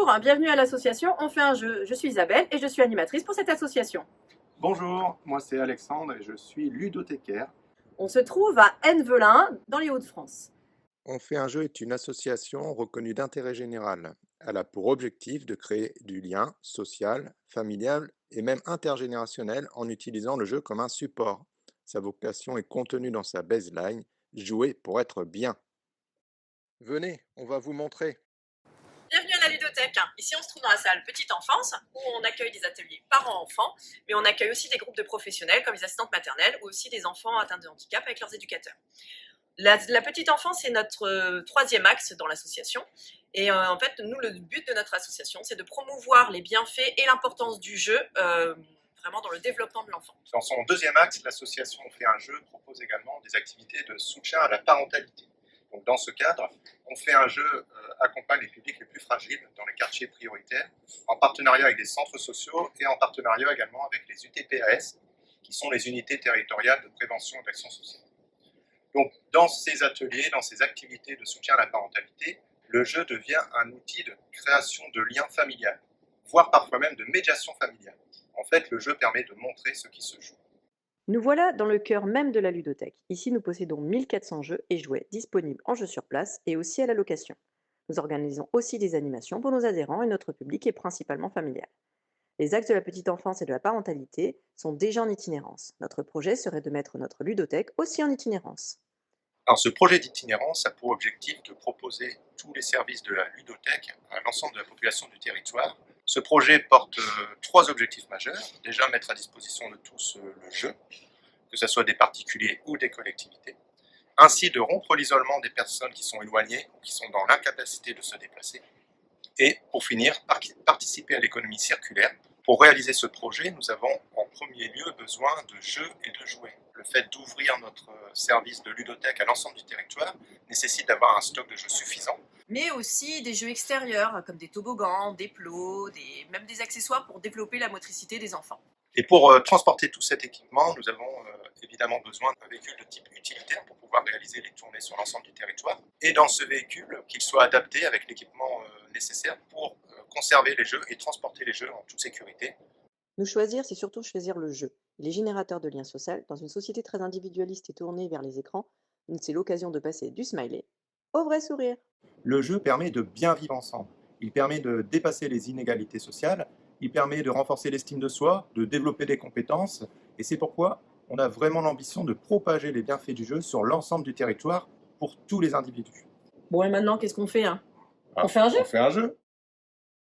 Bonjour, bienvenue à l'association On fait un jeu. Je suis Isabelle et je suis animatrice pour cette association. Bonjour, moi c'est Alexandre et je suis ludothécaire. On se trouve à Envelin, dans les Hauts-de-France. On fait un jeu est une association reconnue d'intérêt général. Elle a pour objectif de créer du lien social, familial et même intergénérationnel en utilisant le jeu comme un support. Sa vocation est contenue dans sa baseline, jouer pour être bien. Venez, on va vous montrer. Bienvenue à la ludothèque. Ici, on se trouve dans la salle petite enfance où on accueille des ateliers parents-enfants, mais on accueille aussi des groupes de professionnels comme les assistantes maternelles ou aussi des enfants atteints de handicap avec leurs éducateurs. La petite enfance est notre troisième axe dans l'association. Et en fait, nous, le but de notre association, c'est de promouvoir les bienfaits et l'importance du jeu vraiment dans le développement de l'enfant. Dans son deuxième axe, l'association On fait un jeu propose également des activités de soutien à la parentalité. Donc, dans ce cadre, On fait un jeu accompagne les publics les plus fragiles dans les quartiers prioritaires, en partenariat avec des centres sociaux et en partenariat également avec les UTPAS, qui sont les unités territoriales de prévention et d'action sociale. Donc, dans ces ateliers, dans ces activités de soutien à la parentalité, le jeu devient un outil de création de liens familiales, voire parfois même de médiation familiale. En fait, le jeu permet de montrer ce qui se joue. Nous voilà dans le cœur même de la ludothèque. Ici, nous possédons 1400 jeux et jouets disponibles en jeu sur place et aussi à la location. Nous organisons aussi des animations pour nos adhérents et notre public est principalement familial. Les axes de la petite enfance et de la parentalité sont déjà en itinérance. Notre projet serait de mettre notre ludothèque aussi en itinérance. Alors, ce projet d'itinérance a pour objectif de proposer tous les services de la ludothèque à l'ensemble de la population du territoire. Ce projet porte trois objectifs majeurs. Déjà, mettre à disposition de tous le jeu, que ce soit des particuliers ou des collectivités. Ainsi, de rompre l'isolement des personnes qui sont éloignées ou qui sont dans l'incapacité de se déplacer. Et, pour finir, participer à l'économie circulaire. Pour réaliser ce projet, nous avons en premier lieu besoin de jeux et de jouets. Le fait d'ouvrir notre service de ludothèque à l'ensemble du territoire nécessite d'avoir un stock de jeux suffisant. Mais aussi des jeux extérieurs comme des toboggans, des plots, même des accessoires pour développer la motricité des enfants. Et pour transporter tout cet équipement, nous avons évidemment besoin d'un véhicule de type utilitaire pour pouvoir réaliser les tournées sur l'ensemble du territoire. Et dans ce véhicule, qu'il soit adapté avec l'équipement nécessaire pour conserver les jeux et transporter les jeux en toute sécurité. Nous choisir, c'est surtout choisir le jeu. Il est générateur de liens sociaux. Dans une société très individualiste et tournée vers les écrans, c'est l'occasion de passer du smiley au vrai sourire. Le jeu permet de bien vivre ensemble. Il permet de dépasser les inégalités sociales. Il permet de renforcer l'estime de soi, de développer des compétences. Et c'est pourquoi on a vraiment l'ambition de propager les bienfaits du jeu sur l'ensemble du territoire pour tous les individus. Bon, et maintenant, qu'est-ce qu'on fait On fait un jeu On fait un jeu.